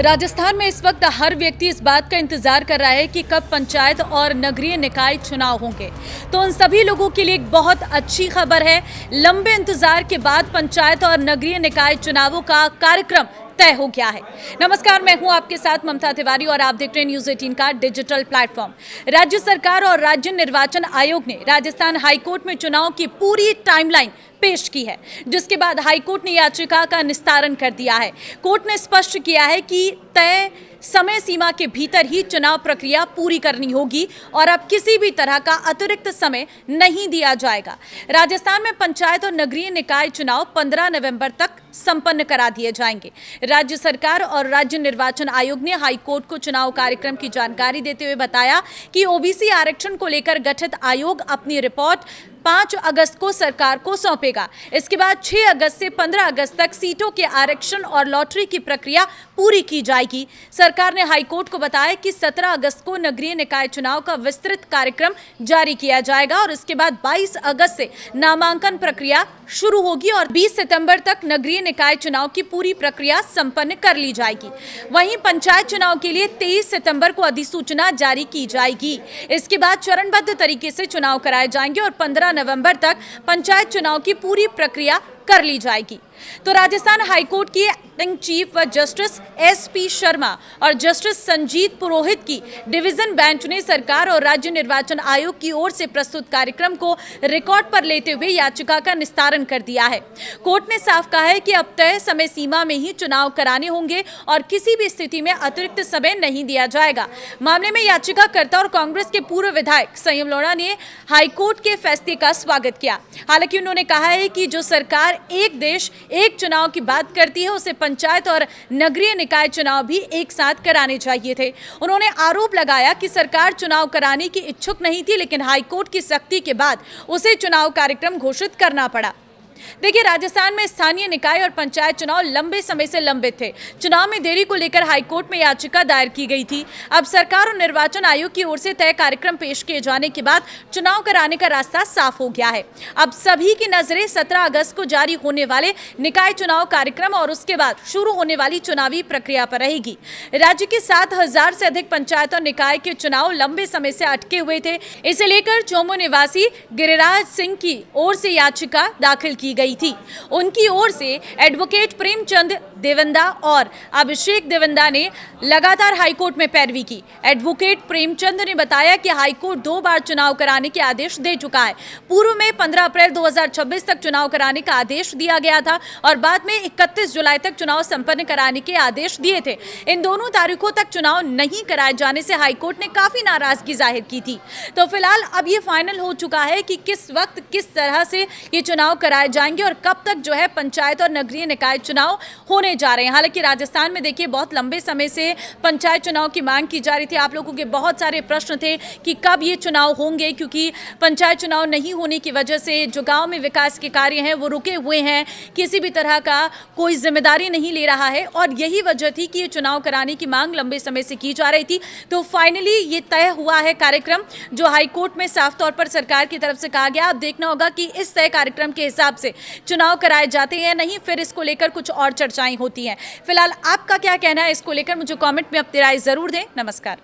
राजस्थान में इस वक्त हर व्यक्ति इस बात का इंतजार कर रहा है कि कब पंचायत और नगरीय निकाय चुनाव होंगे। तो उन सभी लोगों के लिए एक बहुत अच्छी खबर है। लंबे इंतजार के बाद पंचायत और नगरीय निकाय चुनावों का कार्यक्रम तय हो गया है। नमस्कार, मैं हूं आपके साथ ममता तिवारी और आप देख रहे हैं न्यूज़ 18 का डिजिटल प्लेटफॉर्म। राज्य सरकार और राज्य निर्वाचन आयोग ने राजस्थान हाईकोर्ट में चुनाव की पूरी टाइमलाइन पेश की है, जिसके बाद हाईकोर्ट ने याचिका का निस्तारण कर दिया है। कोर्ट ने स्पष्ट किया है कि तय समय सीमा के भीतर ही चुनाव प्रक्रिया पूरी करनी होगी और अब किसी भी तरह का अतिरिक्त समय नहीं दिया जाएगा। राजस्थान में पंचायत और नगरीय निकाय चुनाव 15 नवंबर तक संपन्न करा दिए जाएंगे। राज्य सरकार और राज्य निर्वाचन आयोग ने हाईकोर्ट को चुनाव कार्यक्रम की जानकारी देते हुए बताया कि ओबीसी आरक्षण को लेकर गठित आयोग अपनी रिपोर्ट 5 अगस्त को सरकार को सौंपेगा। इसके बाद 6 अगस्त से 15 अगस्त तक सीटों के आरक्षण और लॉटरी की प्रक्रिया पूरी की जाएगी। सरकार ने हाईकोर्ट को बताया कि 17 अगस्त को नगरीय निकाय चुनाव का विस्तृत कार्यक्रम जारी किया जाएगा और इसके बाद 22 अगस्त से नामांकन प्रक्रिया शुरू होगी और 20 सितंबर तक नगरीय निकाय चुनाव की पूरी प्रक्रिया संपन्न कर ली जाएगी। वहीं पंचायत चुनाव के लिए 23 सितंबर को अधिसूचना जारी की जाएगी। इसके बाद चरणबद्ध तरीके से चुनाव कराए जाएंगे और 15 नवंबर तक पंचायत चुनाव की पूरी प्रक्रिया कर ली जाएगी। तो राजस्थान हाईकोर्ट की acting chief justice SP Sharma और जस्टिस संजीत पुरोहित की डिवीजन बेंच ने सरकार और राज्य निर्वाचन आयोग की ओर से प्रस्तुत कार्यक्रम को रिकॉर्ड पर लेते हुए याचिका का निस्तारण कर दिया है। कोर्ट ने साफ कहा है कि अब तय समय सीमा में ही चुनाव कराने होंगे और किसी भी स्थिति में अतिरिक्त समय नहीं दिया जाएगा। मामले में याचिकाकर्ता और कांग्रेस के पूर्व विधायक संयम लोढ़ा ने हाईकोर्ट के फैसले का स्वागत किया। हालांकि उन्होंने कहा है कि जो सरकार एक देश एक चुनाव की बात करती है, उसे पंचायत और नगरीय निकाय चुनाव भी एक साथ कराने चाहिए थे। उन्होंने आरोप लगाया कि सरकार चुनाव कराने की इच्छुक नहीं थी, लेकिन हाईकोर्ट की सख्ती के बाद उसे चुनाव कार्यक्रम घोषित करना पड़ा। देखिए, राजस्थान में स्थानीय निकाय और पंचायत चुनाव लंबे समय से लंबित थे। चुनाव में देरी को लेकर हाईकोर्ट में याचिका दायर की गई थी। अब सरकार और निर्वाचन आयोग की ओर से तय कार्यक्रम पेश किए जाने के बाद चुनाव कराने का रास्ता साफ हो गया है। अब सभी की नजरें 17 अगस्त को जारी होने वाले निकाय चुनाव कार्यक्रम और उसके बाद शुरू होने वाली चुनावी प्रक्रिया पर रहेगी। राज्य के 7,000 से अधिक पंचायत और निकाय के चुनाव लंबे समय से अटके हुए थे। इसे लेकर चोमू निवासी गिरिराज सिंह की ओर से याचिका दाखिल की गई थी। उनकी ओर से एडवोकेट प्रेमचंद देवंदा और अभिषेक देवंदा ने लगातार हाईकोर्ट में पैरवी की। एडवोकेट प्रेमचंद ने बताया कि हाईकोर्ट 2 बार चुनाव कराने के आदेश दे चुका है। पूर्व में 15 अप्रैल 2026 तक चुनाव कराने का आदेश दिया गया था और बाद में 31 जुलाई तक चुनाव संपन्न कराने के आदेश दिए थे। इन दोनों तारीखों तक चुनाव नहीं कराए जाने से हाईकोर्ट ने काफी नाराजगी जाहिर की थी। तो फिलहाल अब ये फाइनल हो चुका है कि किस वक्त किस तरह से ये चुनाव कराए जाएंगे और कब तक जो है पंचायत और नगरीय निकाय चुनाव होने जा रहे हैं। हालांकि राजस्थान में देखिए, बहुत लंबे समय से पंचायत चुनाव की मांग की जा रही थी। आप लोगों के बहुत सारे प्रश्न थे कि कब ये चुनाव होंगे, क्योंकि पंचायत चुनाव नहीं होने की वजह से जो गांव में विकास के कार्य हैं वो रुके हुए हैं। किसी भी तरह का कोई जिम्मेदारी नहीं ले रहा है और यही वजह थी कि ये चुनाव कराने की मांग लंबे समय से की जा रही थी। तो फाइनली ये तय हुआ है कार्यक्रम, जो हाईकोर्ट में साफ तौर पर सरकार की तरफ से कहा गया। अब देखना होगा कि इस तय कार्यक्रम के हिसाब से चुनाव कराए जाते हैं या नहीं, फिर इसको लेकर कुछ और चर्चाएं होती हैं। फिलहाल आपका क्या कहना है इसको लेकर, मुझे कमेंट में अपनी राय जरूर दें। नमस्कार।